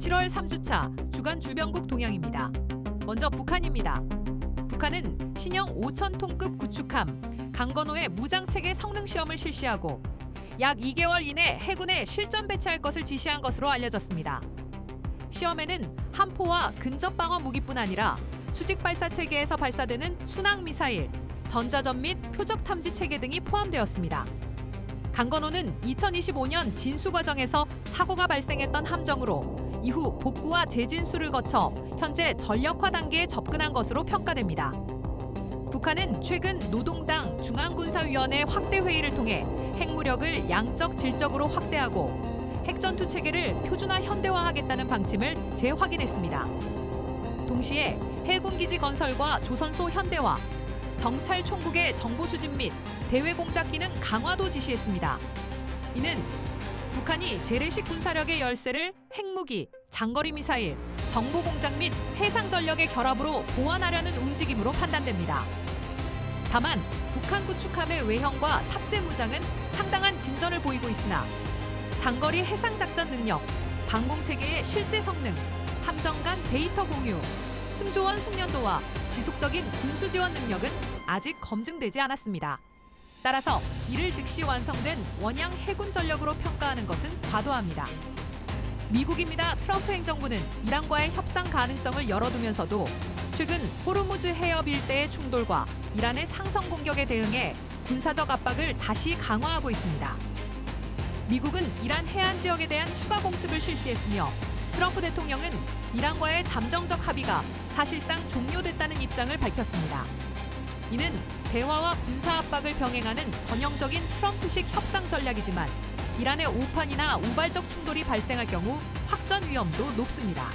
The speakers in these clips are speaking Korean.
7월 3주차 주간 주변국 동향입니다. 먼저 북한입니다. 북한은 신형 5,000톤급 구축함 강건호의 무장체계 성능시험을 실시하고 약 2개월 이내 해군에 실전 배치할 것을 지시한 것으로 알려졌습니다. 시험에는 함포와 근접방어 무기뿐 아니라 수직 발사 체계에서 발사되는 순항 미사일, 전자전 및 표적 탐지 체계 등이 포함되었습니다. 강건호는 2025년 진수 과정에서 사고가 발생했던 함정으로 이후 복구와 재진수를 거쳐 현재 전력화 단계에 접근한 것으로 평가됩니다. 북한은 최근 노동당 중앙군사위원회 확대 회의를 통해 핵무력을 양적 질적으로 확대하고 핵전투 체계를 표준화 현대화하겠다는 방침을 재확인했습니다. 동시에 해군기지 건설과 조선소 현대화, 정찰 총국의 정보 수집 및 대외 공작 기능 강화도 지시했습니다. 이는 북한이 재래식 군사력의 열세를 핵무기, 장거리 미사일, 정보 공작 및 해상 전력의 결합으로 보완하려는 움직임으로 판단됩니다. 다만 북한 구축함의 외형과 탑재 무장은 상당한 진전을 보이고 있으나 장거리 해상 작전 능력, 방공 체계의 실제 성능, 함정 간 데이터 공유, 승조원 숙련도와 지속적인 군수 지원 능력은 아직 검증되지 않았습니다. 따라서 이를 즉시 완성된 원양 해군 전력으로 평가하는 것은 과도합니다. 미국입니다. 트럼프 행정부는 이란과의 협상 가능성을 열어두면서도 최근 호르무즈 해협 일대의 충돌과 이란의 상성 공격에 대응해 군사적 압박을 다시 강화하고 있습니다. 미국은 이란 해안 지역에 대한 추가 공습을 실시했으며 트럼프 대통령은 이란과의 잠정적 합의가 사실상 종료됐다는 입장을 밝혔습니다. 이는 대화와 군사 압박을 병행하는 전형적인 트럼프식 협상 전략이지만 이란의 오판이나 우발적 충돌이 발생할 경우 확전 위험도 높습니다.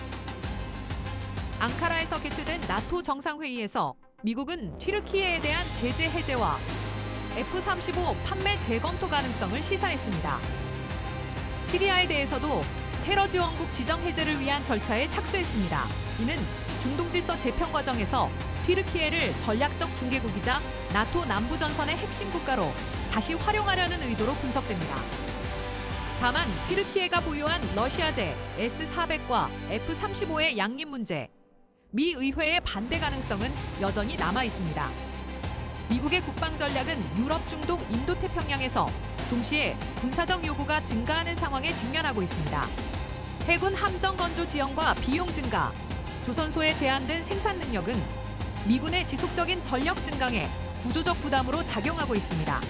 앙카라에서 개최된 나토 정상회의에서 미국은 튀르키예에 대한 제재 해제와 F-35 판매 재검토 가능성을 시사했습니다. 시리아에 대해서도 테러 지원국 지정 해제를 위한 절차에 착수했습니다. 이는 중동 질서 재편 과정에서 튀르키예를 전략적 중개국이자 나토 남부전선의 핵심 국가로 다시 활용하려는 의도로 분석됩니다. 다만 튀르키예가 보유한 러시아제 S-400과 F-35의 양립 문제, 미 의회의 반대 가능성은 여전히 남아 있습니다. 미국의 국방 전략은 유럽, 중동, 인도태평양에서 동시에 군사적 요구가 증가하는 상황에 직면하고 있습니다. 해군 함정 건조 지연과 비용 증가, 조선소의 제한된 생산 능력은 미군의 지속적인 전력 증강에 구조적 부담으로 작용하고 있습니다.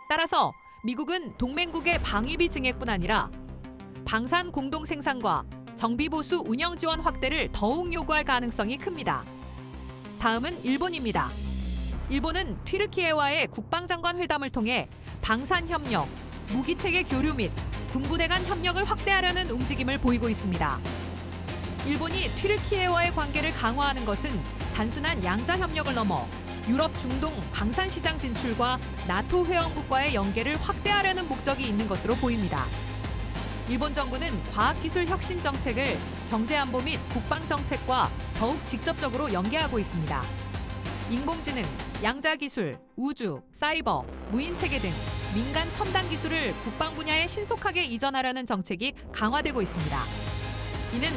따라서 미국은 동맹국의 방위비 증액뿐 아니라 방산 공동 생산과 정비 보수 운영 지원 확대를 더욱 요구할 가능성이 큽니다. 다음은 일본입니다. 일본은 튀르키예와의 국방장관 회담을 통해 방산 협력, 무기체계 교류 및 군부대 간 협력을 확대하려는 움직임을 보이고 있습니다. 일본이 튀르키예와의 관계를 강화하는 것은 단순한 양자 협력을 넘어 유럽, 중동 방산 시장 진출과 나토 회원국과의 연계를 확대하려는 목적이 있는 것으로 보입니다. 일본 정부는 과학기술 혁신 정책을 경제안보 및 국방 정책과 더욱 직접적으로 연계하고 있습니다. 인공지능, 양자기술, 우주, 사이버, 무인체계 등 민간 첨단 기술을 국방 분야에 신속하게 이전하려는 정책이 강화되고 있습니다. 이는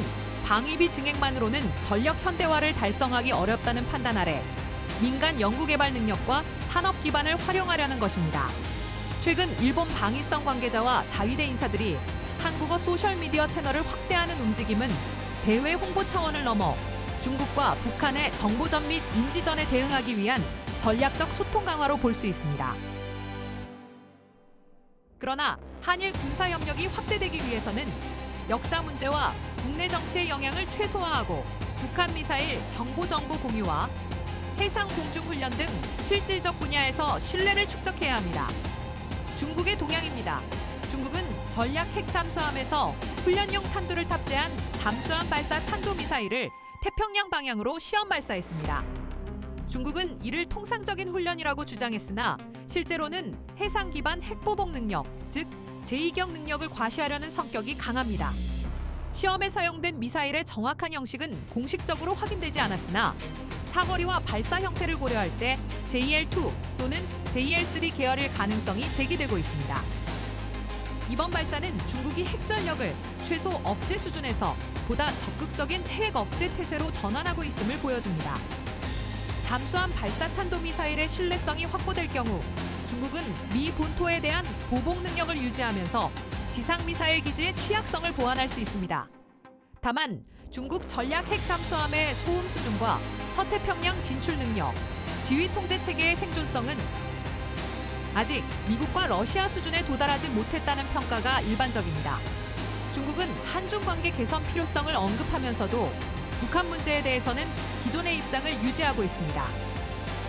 방위비 증액만으로는 전력 현대화를 달성하기 어렵다는 판단 아래 민간 연구개발 능력과 산업 기반을 활용하려는 것입니다. 최근 일본 방위성 관계자와 자위대 인사들이 한국어 소셜미디어 채널을 확대하는 움직임은 대외 홍보 차원을 넘어 중국과 북한의 정보전 및 인지전에 대응하기 위한 전략적 소통 강화로 볼 수 있습니다. 그러나 한일 군사협력이 확대되기 위해서는 역사 문제와 국내 정치의 영향을 최소화하고 북한 미사일 경보정보 공유와 해상 공중 훈련 등 실질적 분야에서 신뢰를 축적해야 합니다. 중국의 동향입니다. 중국은 전략 핵 잠수함에서 훈련용 탄두를 탑재한 잠수함 발사 탄도미사일을 태평양 방향으로 시험 발사했습니다. 중국은 이를 통상적인 훈련이라고 주장했으나 실제로는 해상 기반 핵보복 능력, 즉 제2경 능력을 과시하려는 성격이 강합니다. 시험에 사용된 미사일의 정확한 형식은 공식적으로 확인되지 않았으나 사거리와 발사 형태를 고려할 때 JL2 또는 JL3 계열일 가능성이 제기되고 있습니다. 이번 발사는 중국이 핵전력을 최소 억제 수준에서 보다 적극적인 핵 억제 태세로 전환하고 있음을 보여줍니다. 잠수함 발사 탄도미사일의 신뢰성이 확보될 경우 중국은 미 본토에 대한 보복 능력을 유지하면서 지상미사일 기지의 취약성을 보완할 수 있습니다. 다만 중국 전략 핵 잠수함의 소음 수준과 서태평양 진출 능력, 지휘 통제 체계의 생존성은 아직 미국과 러시아 수준에 도달하지 못했다는 평가가 일반적입니다. 중국은 한중 관계 개선 필요성을 언급하면서도 북한 문제에 대해서는 기존의 입장을 유지하고 있습니다.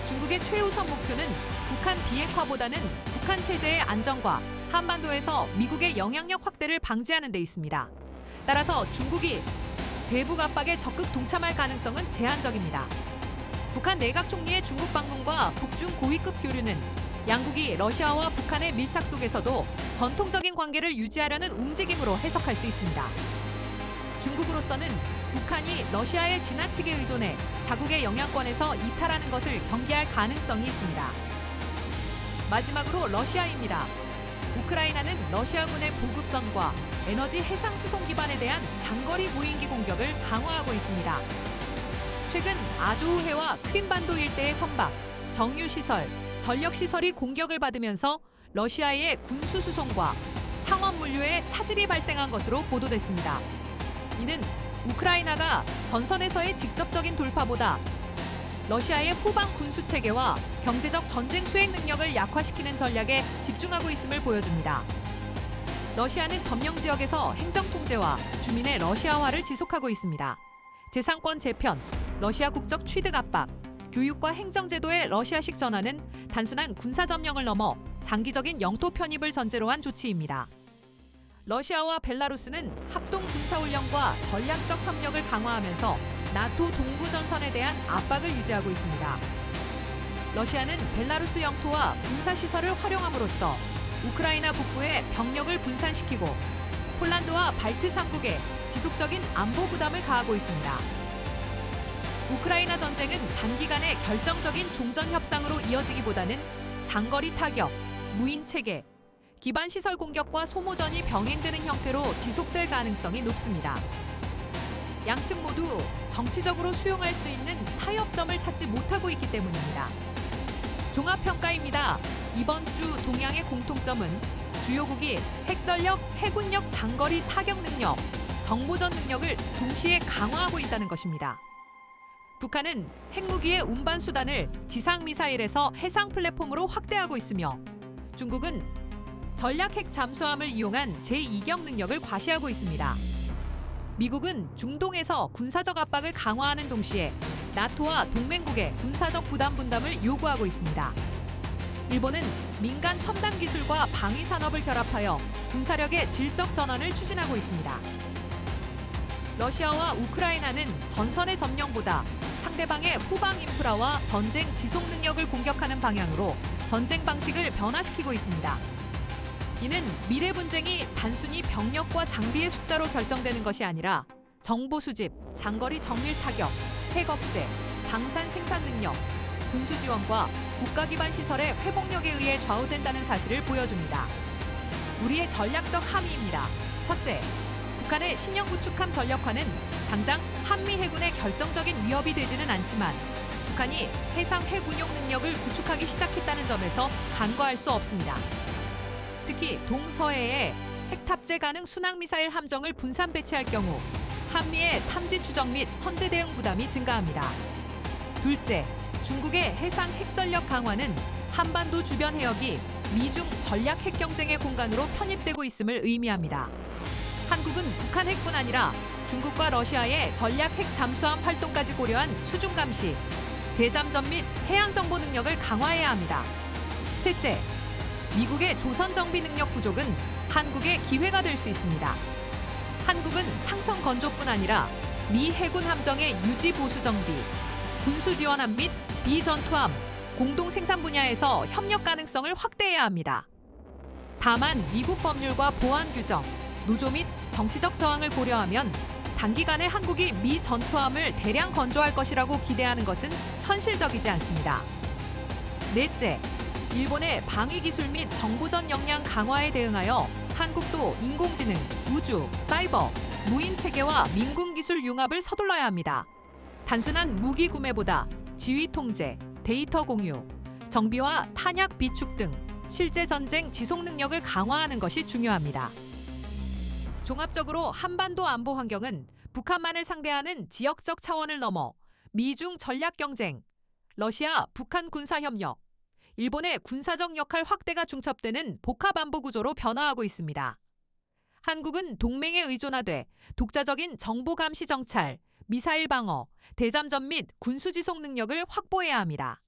중국의 최우선 목표는 북한 비핵화보다는 북한 체제의 안정과 한반도에서 미국의 영향력 확대를 방지하는 데 있습니다. 따라서 중국이 대북 압박에 적극 동참할 가능성은 제한적입니다. 북한 내각 총리의 중국 방문과 북중 고위급 교류는 양국이 러시아와 북한의 밀착 속에서도 전통적인 관계를 유지하려는 움직임으로 해석할 수 있습니다. 중국으로서는 북한이 러시아에 지나치게 의존해 자국의 영향권에서 이탈하는 것을 경계할 가능성이 있습니다. 마지막으로 러시아입니다. 우크라이나는 러시아군의 보급선과 에너지 해상 수송 기반에 대한 장거리 무인기 공격을 강화하고 있습니다. 최근 아조우해와 크림반도 일대의 선박, 정유시설, 전력시설이 공격을 받으면서 러시아의 군수 수송과 상업 물류에 차질이 발생한 것으로 보도됐습니다. 이는 우크라이나가 전선에서의 직접적인 돌파보다 러시아의 후방 군수 체계와 경제적 전쟁 수행 능력을 약화시키는 전략에 집중하고 있음을 보여줍니다. 러시아는 점령 지역에서 행정 통제와 주민의 러시아화를 지속하고 있습니다. 재상권 재편, 러시아 국적 취득 압박, 교육과 행정제도의 러시아식 전환은 단순한 군사 점령을 넘어 장기적인 영토 편입을 전제로 한 조치입니다. 러시아와 벨라루스는 합동 군사훈련과 전략적 협력을 강화하면서 나토 동부 전선에 대한 압박을 유지하고 있습니다. 러시아는 벨라루스 영토와 군사시설을 활용함으로써 우크라이나 북부에 병력을 분산시키고 폴란드와 발트 3국에 지속적인 안보 부담을 가하고 있습니다. 우크라이나 전쟁은 단기간에 결정적인 종전 협상으로 이어지기보다는 장거리 타격, 무인 체계, 기반 시설 공격과 소모전이 병행되는 형태로 지속될 가능성이 높습니다. 양측 모두 정치적으로 수용할 수 있는 타협점을 찾지 못하고 있기 때문입니다. 종합평가입니다. 이번 주 동향의 공통점은 주요국이 핵전력, 해군력 장거리 타격 능력, 정보전 능력을 동시에 강화하고 있다는 것입니다. 북한은 핵무기의 운반 수단을 지상미사일에서 해상 플랫폼으로 확대하고 있으며 중국은 전략 핵 잠수함을 이용한 제2경 능력을 과시하고 있습니다. 미국은 중동에서 군사적 압박을 강화하는 동시에 나토와 동맹국의 군사적 부담 분담을 요구하고 있습니다. 일본은 민간 첨단 기술과 방위 산업을 결합하여 군사력의 질적 전환을 추진하고 있습니다. 러시아와 우크라이나는 전선의 점령보다 상대방의 후방 인프라와 전쟁 지속 능력을 공격하는 방향으로 전쟁 방식을 변화시키고 있습니다. 이는 미래 분쟁이 단순히 병력과 장비의 숫자로 결정되는 것이 아니라 정보 수집, 장거리 정밀 타격, 핵 억제, 방산 생산 능력, 군수 지원과 국가 기반 시설의 회복력에 의해 좌우된다는 사실을 보여줍니다. 우리의 전략적 함의입니다. 첫째, 북한의 신형 구축함 전력화는 당장 한미 해군의 결정적인 위협이 되지는 않지만 북한이 해상 핵 운용 능력을 구축하기 시작했다는 점에서 간과할 수 없습니다. 특히 동서해에 핵 탑재 가능 순항미사일 함정을 분산 배치할 경우 한미의 탐지 추적 및 선제 대응 부담이 증가합니다. 둘째, 중국의 해상 핵전력 강화는 한반도 주변 해역이 미중 전략 핵 경쟁의 공간으로 편입되고 있음을 의미합니다. 한국은 북한 핵뿐 아니라 중국과 러시아의 전략 핵 잠수함 활동까지 고려한 수중 감시, 대잠전 및 해양 정보 능력을 강화해야 합니다. 셋째, 미국의 조선 정비 능력 부족은 한국의 기회가 될 수 있습니다. 한국은 상성 건조뿐 아니라 미 해군 함정의 유지 보수 정비, 군수 지원함 및 비전투함, 공동 생산 분야에서 협력 가능성을 확대해야 합니다. 다만 미국 법률과 보안 규정, 노조 및 정치적 저항을 고려하면 단기간에 한국이 미 전투함을 대량 건조할 것이라고 기대하는 것은 현실적이지 않습니다. 넷째, 일본의 방위 기술 및 정보전 역량 강화에 대응하여 한국도 인공지능, 우주, 사이버, 무인 체계와 민군 기술 융합을 서둘러야 합니다. 단순한 무기 구매보다 지휘 통제, 데이터 공유, 정비와 탄약 비축 등 실제 전쟁 지속 능력을 강화하는 것이 중요합니다. 종합적으로 한반도 안보 환경은 북한만을 상대하는 지역적 차원을 넘어 미중 전략 경쟁, 러시아, 북한 군사 협력, 일본의 군사적 역할 확대가 중첩되는 복합 안보 구조로 변화하고 있습니다. 한국은 동맹에 의존하되 독자적인 정보 감시 정찰, 미사일 방어, 대잠전 및 군수 지속 능력을 확보해야 합니다.